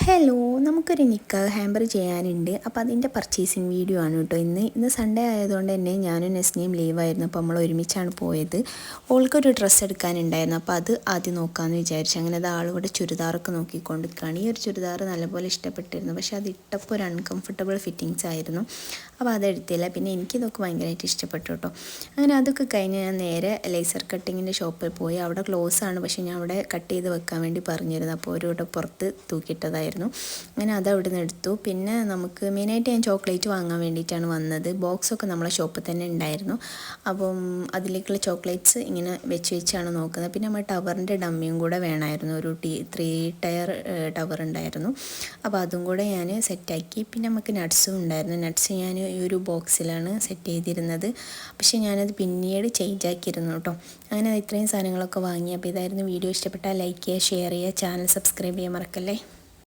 Hello, നമുക്കൊരു നിക്കാഹ് hamper ചെയ്യാനുണ്ട്. അപ്പോൾ അതിൻ്റെ പർച്ചേസിങ് വീഡിയോ ആണ് കേട്ടോ. ഇന്ന് സൺഡേ ആയതുകൊണ്ട് തന്നെ ഞാനും നെസ്നയും ലീവായിരുന്നു. അപ്പോൾ നമ്മൾ ഒരുമിച്ചാണ് പോയത്. ഓൾക്കൊരു ഡ്രസ്സ് എടുക്കാനുണ്ടായിരുന്നു. അപ്പോൾ അത് ആദ്യം നോക്കാമെന്ന് വിചാരിച്ചു. അങ്ങനെ അത് ആളിവിടെ ചുരിദാറൊക്കെ നോക്കിക്കൊണ്ടിരിക്കുകയാണ്. ഈ ഒരു ചുരിദാർ നല്ലപോലെ ഇഷ്ടപ്പെട്ടിരുന്നു. പക്ഷേ അത് ഇട്ടപ്പോൾ ഒരു അൺകംഫർട്ടബിൾ ഫിറ്റിങ്സ് ആയിരുന്നു. അപ്പോൾ അതെടുത്തില്ല. പിന്നെ എനിക്കിതൊക്കെ ഭയങ്കരമായിട്ട് ഇഷ്ടപ്പെട്ടു കേട്ടോ. അങ്ങനെ അതൊക്കെ കഴിഞ്ഞ് ഞാൻ നേരെ ലേസർ കട്ടിങ്ങിൻ്റെ ഷോപ്പിൽ പോയി. അവിടെ ക്ലോസ് ആണ്, പക്ഷേ ഞാൻ അവിടെ കട്ട് ചെയ്ത് വെക്കാൻ വേണ്ടി പറഞ്ഞിരുന്നു. അപ്പോൾ ഒരു ഇവിടെ പുറത്ത് തൂക്കിയിട്ടതായിരുന്നു. അങ്ങനെ അത് അവിടെ നിന്ന് എടുത്തു. പിന്നെ നമുക്ക് മെയിനായിട്ട് ഞാൻ ചോക്ലേറ്റ് വാങ്ങാൻ വേണ്ടിയിട്ടാണ് വന്നത്. ബോക്സൊക്കെ നമ്മളെ ഷോപ്പിൽ തന്നെ ഉണ്ടായിരുന്നു. അപ്പം അതിലേക്കുള്ള ചോക്ലേറ്റ്സ് ഇങ്ങനെ വെച്ചാണ് നോക്കുന്നത്. പിന്നെ നമ്മൾ ടവറിൻ്റെ ഡമ്മിയും കൂടെ വേണമായിരുന്നു. ഒരു 3 ടയർ ടവർ ഉണ്ടായിരുന്നു. അപ്പോൾ അതും കൂടെ ഞാൻ സെറ്റാക്കി. പിന്നെ നമുക്ക് നട്ട്സും ഉണ്ടായിരുന്നു. നട്ട്സ് ഞാൻ ഈ ഒരു ബോക്സിലാണ് സെറ്റ് ചെയ്തിരുന്നത്. പക്ഷേ ഞാനത് പിന്നീട് ചേഞ്ച് ആക്കിയിരുന്നു കേട്ടോ. അങ്ങനെ ഇത്രയും സാധനങ്ങളൊക്കെ വാങ്ങി. അപ്പോൾ ഇതായിരുന്നു വീഡിയോ. ഇഷ്ടപ്പെട്ടാൽ ലൈക്ക് ചെയ്യുക, ഷെയർ ചെയ്യുക, ചാനൽ സബ്സ്ക്രൈബ് ചെയ്യാൻ മറക്കല്ലേ.